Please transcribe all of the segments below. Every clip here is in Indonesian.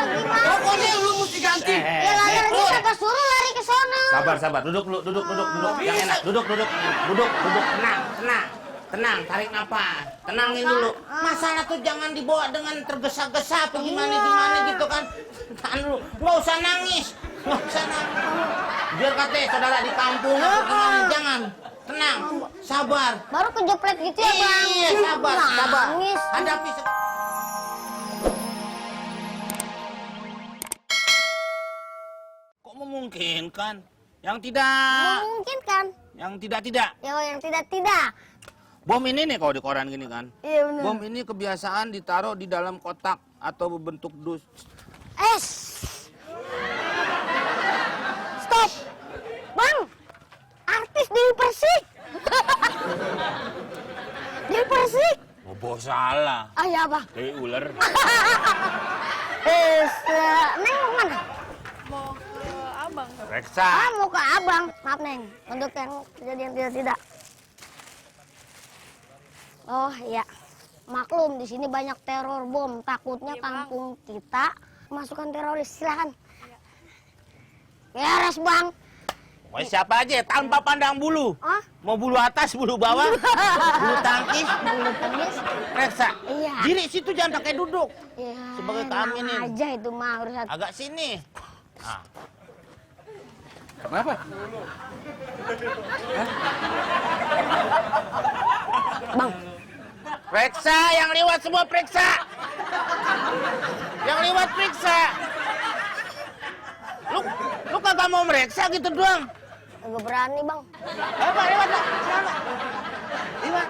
gimana? Pokoknya lu mesti ganti. Ya lari siapa suruh lari ke sono. Sabar. Duduk. Yang enak. Duduk. Tenang, tarik napas. Tenangin dulu. Masalah tuh jangan dibawa dengan tergesa-gesa apa gimana gitu kan. Tahan dulu. Nggak usah nangis. Biar katanya saudara di kampung apa gimana. Jangan. Tenang. Sabar. Baru kejepret gitu ya, Bang. Iya, sabar. Nangis. Hadapi. Kok memungkinkan? Yang tidak. Memungkinkan. Yang tidak. Ya, yang tidak. Bom ini nih kalau di koran gini kan. Iya benar. Bom ini kebiasaan ditaruh di dalam kotak atau berbentuk dus. Stop. Bang. Artis Dewi Persik. Dewi Persik. Oh, bos salah. Ah ya, Bang. Dewi ular. Neng mau kemana? Mau ke abang. Reksa. Mau ke abang. Maaf, Neng. Untuk yang kejadian tidak. Oh iya, maklum di sini banyak teror bom. Takutnya Iya, kampung kita kemasukan teroris. Silakan. Beres, Bang. Wah, siapa aja tanpa pandang bulu. Hah? Mau bulu atas, bulu bawah, bulu tangkis, Bulu tangkis. Reksa. Iya. Diri situ jangan pakai duduk. Ya, Sebagai enak keaminin. aja itu mah urusan. Agak sini. Nah. Kenapa? Bang, Reksa, yang lewat semua periksa. Yang lewat periksa. Lu kagak mau meriksa gitu doang. agak berani, Bang. Lewat lah. Lewat.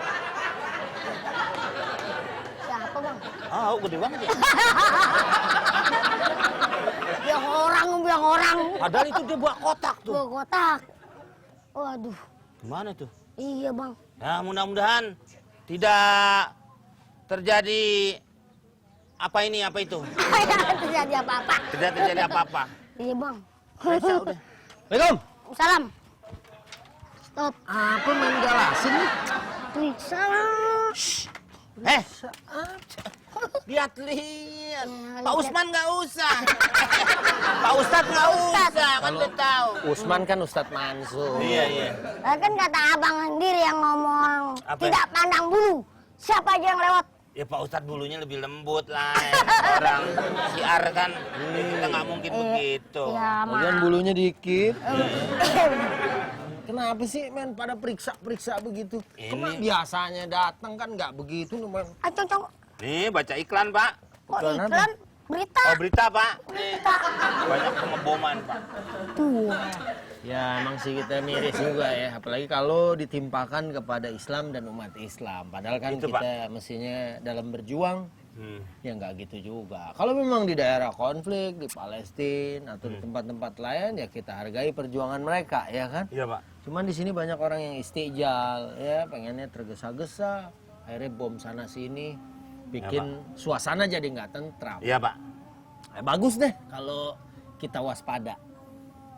Siapa, Bang? Oh, gede banget ya. Biang orang. Padahal itu dia buat kotak tuh. Gua kotak. Waduh. Gimana tuh? Iya, Bang. Ya, mudah-mudahan tidak terjadi apa itu. Tidak terjadi apa-apa. Tidak terjadi apa-apa. Iya, Bang. Reksa udah. Assalamualaikum. Salam. Stop. Apa main galasin nih? Periksa. Lihat. Ya, Pak Usman nggak usah. Pak Ustadz nggak usah, kan udah tahu. Usman kan Ustadz Mansur. Iya. Kan kata abang sendiri yang ngomong Apa? tidak pandang bulu. Siapa aja yang lewat? Ya Pak Ustadz bulunya lebih lembut lah. Orang siar kan, kita nggak mungkin begitu. Ya, Kemudian maaf. bulunya dikit. Kenapa sih men pada periksa begitu? Ini- Kemana biasanya datang kan nggak begitu men. Cong. Nih baca iklan Pak. Kok Iklan apa? iklan? Berita. Oh berita Pak. Nih, banyak pengeboman Pak. Tuh. Ya emang sih kita miris juga ya, apalagi kalau ditimpakan kepada Islam dan umat Islam. Padahal kan Itu, kita mestinya dalam berjuang, ya nggak gitu juga. Kalau memang di daerah konflik, di Palestina atau di tempat-tempat lain, ya kita hargai perjuangan mereka, ya kan? Iya Pak. Cuman di sini banyak orang yang istijal, ya pengennya tergesa-gesa, akhirnya bom sana sini, bikin suasana jadi nggak tentram. Iya Pak. Bagus deh kalau kita waspada.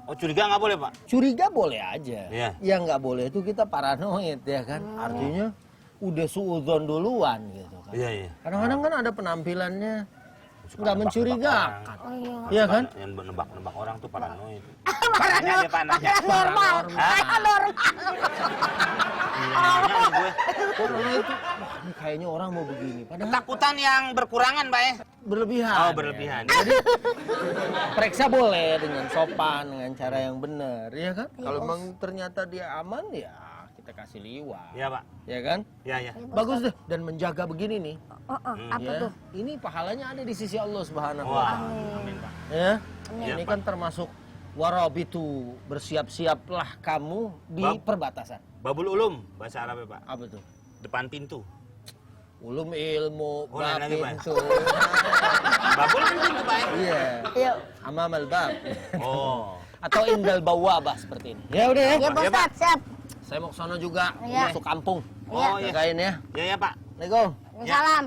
Oh curiga nggak boleh Pak? Curiga boleh aja. Iya. Yang nggak boleh itu kita paranoid ya kan. Artinya udah suudzon duluan gitu kan. Iya. Kadang-kadang kan ada penampilannya Suka nggak nebak-nebak mencurigakan. Oh iya. Iya kan? Yang nebak-nebak orang tuh paranoid. Paranormal. Paranormal. Paranormal. Nanya nih gue. Karena itu, wah ini kayaknya orang mau begini. Padahal Ketakutan yang berkurangan Pak ya? berlebihan. Oh ya. berlebihan. Periksa boleh dengan sopan, dengan cara yang benar, ya kan? Kalau memang ternyata dia aman, ya kita kasih liwat, Iya Pak. ya kan? Iya. Bagus deh. Dan menjaga begini nih, Apa ya, tuh? ini pahalanya ada di sisi Allah Subhanahu wa Wah, Ta'ala. amin Pak. Ya, Iya, ini Pak. kan termasuk warabitu, bersiap-siaplah kamu di Bab. perbatasan. Babul ulum bahasa Arabnya Pak. Apa tuh? Depan pintu. Ulum ilmu, Oh, lain lagi, Pak. babintu. Babul kan pintu Pak ya? Iya, Yuk. amamal bab. Oh. Atau indal bawabah seperti ini. Ya udah ya. Ya, Pak Iya, Pak. Ustadz, siap. Saya mau ke sana juga, Iya. masuk kampung. Oh iya. Jagain ya. Iya Pak. Assalamualaikum. Salam.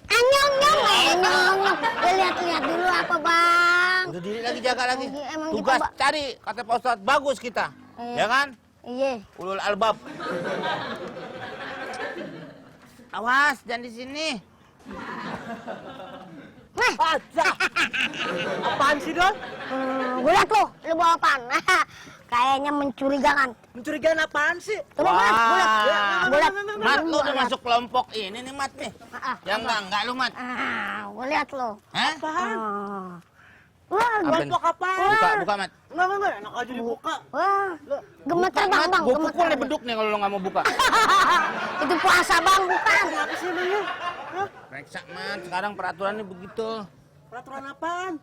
Anyong. Lihat dulu apa, Bang? Udah diri lagi jaga lagi. Emang gitu, Tugas Pak. cari kata Pak Ustadz bagus kita. Iya. Ya kan? Iya. Ulul albab. Awas jangan di sini. Nih. Aja. Apaan sih, Don? Gue liat lu bawa apaan? Kayaknya mencurigakan. Mencurigakan apaan sih? Coba gue liat, gue liat. Mat, lu udah masuk kelompok ini nih, Mat nih. Ya enggak lu, Mat. Gue liat lo. Hah? Apaan? Wah, Apa Kelompok nih? apaan? Buka, Mat. Enggak, enak aja dibuka. wah, gemeter bang, bang, Gue gemeter. pukul nih beduk nih kalau lu nggak mau buka. Itu puasa bang, bukan. Apa sih emangnya? Hah? Reksa, Mat. Sekarang peraturannya begitu. Peraturan apaan?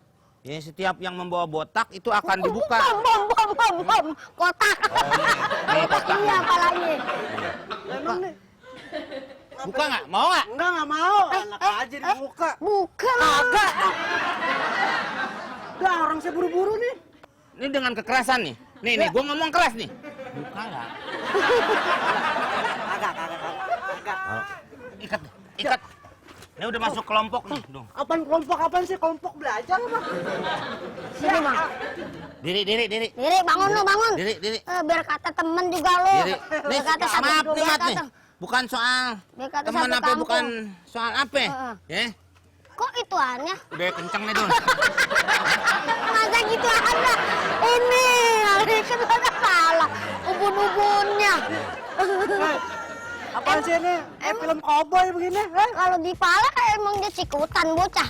Ya, setiap yang membawa botak itu akan dibuka. Bom, kotak. Nih, kotak. Iya, apalagi. Emang nih? Buka nggak? Mau nggak? Enggak mau. Enak aja dibuka. Bukan. Kagak. Udah, orang saya buru-buru nih. Ini dengan kekerasan nih. Nih, gue ngomong keras nih. Buka nggak? Kagak. Ikat, ikat. Ini udah masuk kelompok nih. Dong. Apaan kelompok apaan sih? Kelompok belajar apa? Sini bang. Diri. Diri, bangun lu, bangun. Diri. Biar kata temen juga lu. Diri. Nih, Biar kata satu maaf dua, nih, biar Mat nih. kata- Bukan soal Biar kata teman satu apa, kampung. bukan soal apa. Ya? Kok itu aneh? Udah kenceng nih, Dul. Masa gitu ada? Ini kan ada salah. Ubun-ubunnya. Apaan sih ini? Film cowboy begini? Kalau di pala emang dia sikutan bocah.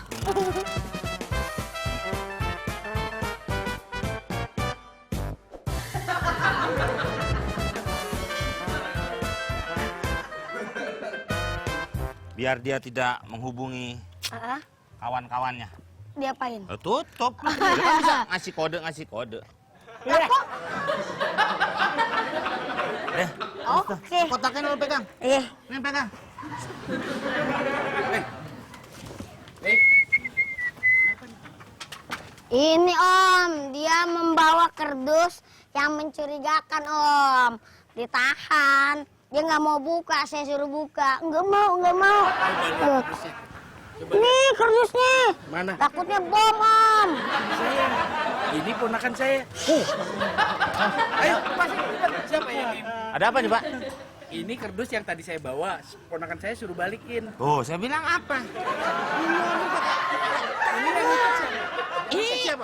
Biar dia tidak menghubungi kawan-kawannya. Diapain? Tutup. Dia kan bisa ngasih kode. Oke. Kotaknya lu pegang. Iya. Nih pegang. Ini Om, dia membawa kardus yang mencurigakan Om. Ditahan. Dia nggak mau buka, saya suruh buka. Nggak mau. Nih kardusnya. Mana? Takutnya bom Om. Ini ponakan saya. Ayo, siapa yang ini? Ada apa nih, Pak? Ini kardus yang tadi saya bawa, ponakan saya suruh balikin. Oh, saya bilang apa?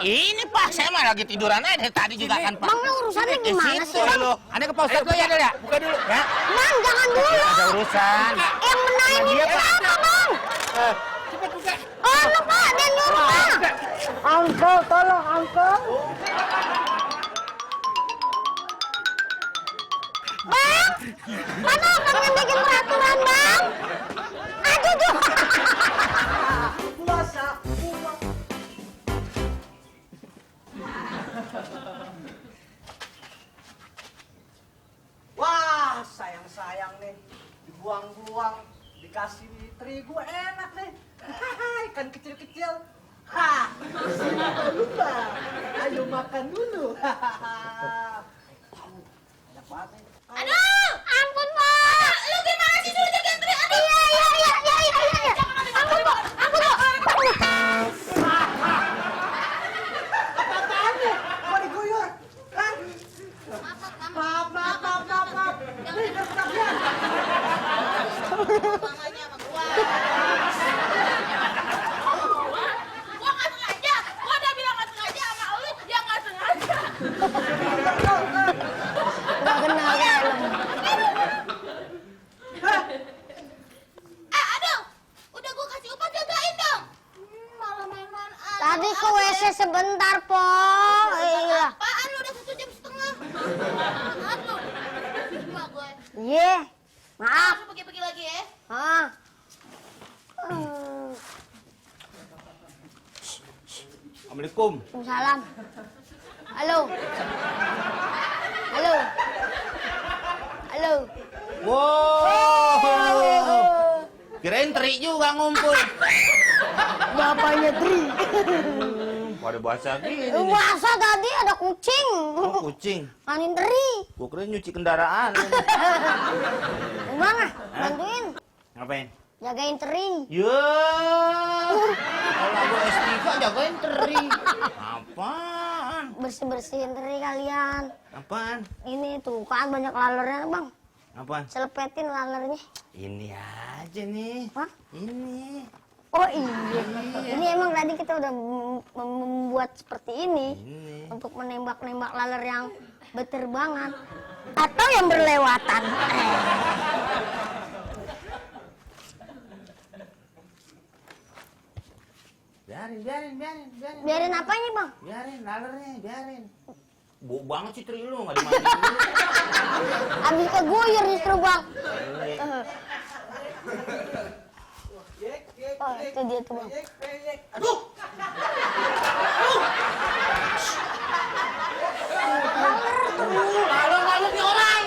Ini Pak, saya mah lagi tiduran aja dari tadi juga kan, Pak. Bang, lu urusannya gimana sih, Bang? Lo, Anda ke Pak Ustadz dulu ya, Del ya? Buka dulu. Ya, Bang, jangan dulu. ada urusan. Yang benahin ini apa, Bang? Cepat buka. Oh, lu Pak, dia nyuruh, Pak. Uncle, tolong, Uncle. Bang, mana Bang yang bikin peraturan, Bang? Aduh. Puasa. Wah, sayang nih. Dibuang-buang, dikasih terigu enak nih. Ikan kecil-kecil. Ha, lupa. Ayo makan dulu. Enak banget nih. Aduh, ampun, Pak. Lu gimana sih suruh jaga antri? Aduh. Iya. Ampun, Pak. Apaan nih? Mau diguyur? Hah? Maaf. Nih, sekalian. Gua nggak sengaja. Gua udah bilang nggak sengaja sama lu, dia nggak sengaja. Nggak kenal kayak lu. Aduh, udah gua kasih upah jagain dong. Malah main-main aja. Tadi ke WC sebentar, Po. Iya. Apaan lu udah 1,5 jam? Maaf lu. Lupa gue. Iya. Maaf. Lu pergi-pergi lagi ya. Hah? Assalamualaikum. Salam. Halo. Wow. Kirain teri juga ngumpul. Bapaknya Tri. Pada bahasa gini nih. Masa tadi ada kucing. Oh, kucing. Manin Tri. Gua kira nyuci kendaraan. Gimana? Bantuin. Ngapain? Jagain Tri. Ya. Kalau gua S3 jagain teri. Apaan? Bersih-bersihin Tri kalian. Apaan? Ini tuh kan banyak lalernya, Bang. Apaan? Selepetin lalernya. Ini aja nih. Hah? Ini. Oh iya. Ini emang tadi kita udah membuat seperti ini untuk menembak-nembak laler yang berterbangan atau yang berlewatan. Biarin. Biarin apanya, Bang? Biarin lalernya, biarin. Bau banget sih Tri lu, nggak dimandiin dulu. Habis keguyur justru, Bang. Oh, itu dia tuh, Bang. Aduh! Laler nih orang!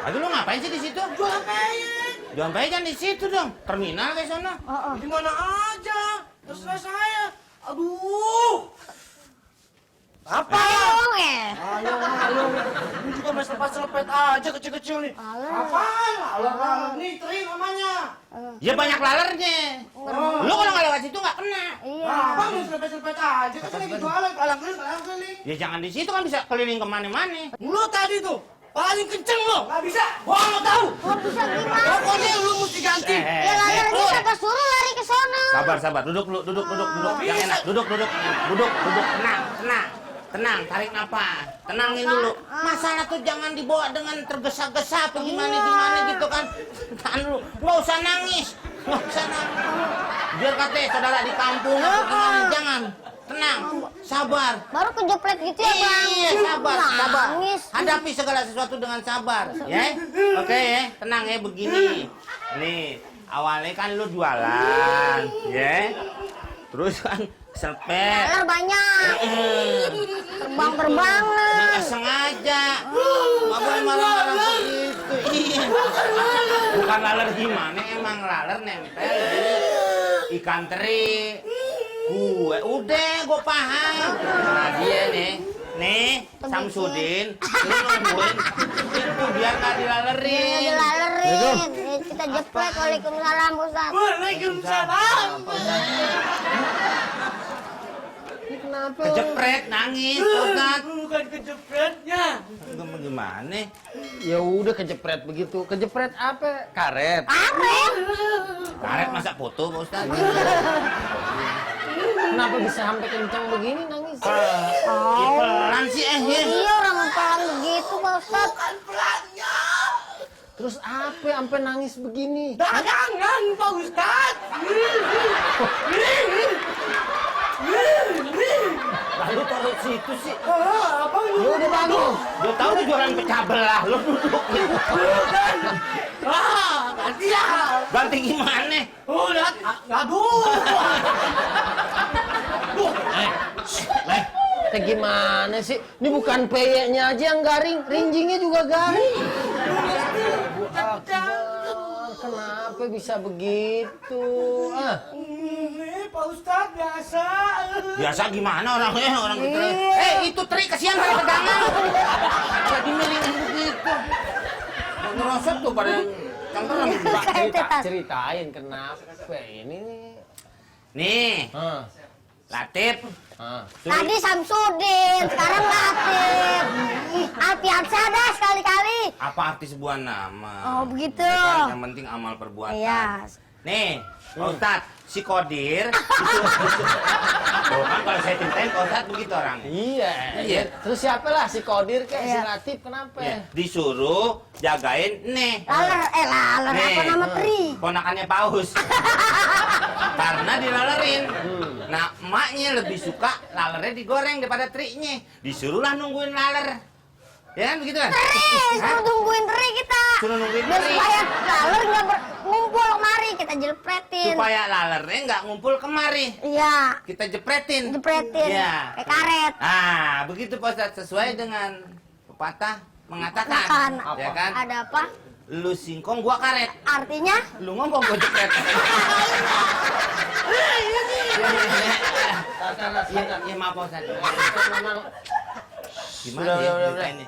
Aduh, lu ngapain sih di situ? Jualan peyek kan di situ dong, terminal kayak sana. Di mana aja? Terserah saya. Aduh. Apa? Ayo, Ayo. Ini juga masih lepas-lepet aja kecil-kecil nih. Apaan? Laler nih, Tri namanya. Ya banyak lalernya. Lu kalau nggak lewat situ nggak kena. Iya. Apa lu selepet-selepet aja? Kan lagi jualan, kalang-kaling. Ya jangan di situ kan bisa keliling kemana-mana. Lu tadi tuh paling kenceng lo. Nggak bisa. Gua nggak tahu. Kok bisa gimana? Pokoknya lu mesti ganti. Ya laler kita pas suruh lari ke sono. Sabar, duduk. Yang enak, duduk. Tenang, tarik napas. Tenangin dulu. Masalah tuh jangan dibawa dengan tergesa-gesa apa gimana gitu kan. Tahan dulu, nggak usah nangis. Biar katanya saudara di kampung apa gimana, jangan. Tenang, sabar. Baru kejepret gitu ya, Bang. Iya, sabar. Nangis. Hadapi segala sesuatu dengan sabar, ya. Oke, ya. Tenang ya, begini. Nih, awalnya kan lu jualan, ya. Terus kan serpet. Laler banyak. Terbang-terbangan. Nggak sengaja. Nggak boleh marah-marah begitu. Iya. Bukan laler gimana, emang laler nempel di ikan teri. Udah, gue paham. Nah dia nih, Samsudin, lu nungguin itu biar nggak dilalerin. Dilalerin. Kita jepret. Waalaikumsalam, Ustaz. Waalaikumsalam. Kenapa? Kejepret, nangis, Ustaz. Bukan kejepretnya. Gimana? Ya udah kejepret begitu. Kejepret apa? Karet. Karet masa foto, Pak Ustaz? Kenapa bisa sampai kencang begini nangis? Pelan sih ya. Iya, orang pelan begitu, Pak Ustaz. Terus apa sampai nangis begini? Dagangan, Pak Ustaz. Lalu taruh situ sih. Apa lu? Ya udah bagus. Gue tahu lu jualan pecah belah, lu duduk gitu. Ganti ya. Ganti gimana? Lihat. Aduh. Kayak gimana sih? Ini bukan peyeknya aja yang garing, rinjingnya juga garing. Kenapa bisa begitu? Pak Ustaz biasa. Biasa gimana orangnya? Orang gitu. Itu Tri, kasihan pada pegangan. Jadi miring begitu. Ngerosot tuh pada cangkang. Ceritain kenapa ini nih. Nih, Latif. Tadi Samsudin, sekarang Latif. Alfiansyah dah sekali-kali. Apa arti sebuah nama? Oh, begitu. Ya kan, yang penting amal perbuatan. Iya. Nih, Pak Ustadz, si Kodir tuh kan kalau saya ceritain Pak Ustadz begitu orangnya. Iya. Terus siapa lah si Kodir kayak si Iya. Latif kenapa? Ya, disuruh jagain Laler apa nama Tri? ponakannya Paus. Karena dilalerin. Nah, emaknya lebih suka lalernya digoreng daripada trinya. Disuruhlah nungguin laler. Ya kan begitu kan? Suruh tungguin Tri kita. Suruh nungguin Biar Tri. supaya laler nggak ngumpul kemari, kita jelepretin. Supaya lalernya nggak ngumpul kemari. Iya, Kita jepretin. jepretin. Iya. Kayak karet. Ah, begitu Pak Ustadz, sesuai dengan pepatah mengatakan. Makan. Ya kan? Ada apa? Lu singkong, gua karet. Artinya? Lu ngomong, gua jepret. Ya maaf Pak Ustadz. Gimana Udah, ya udah, cerita ini?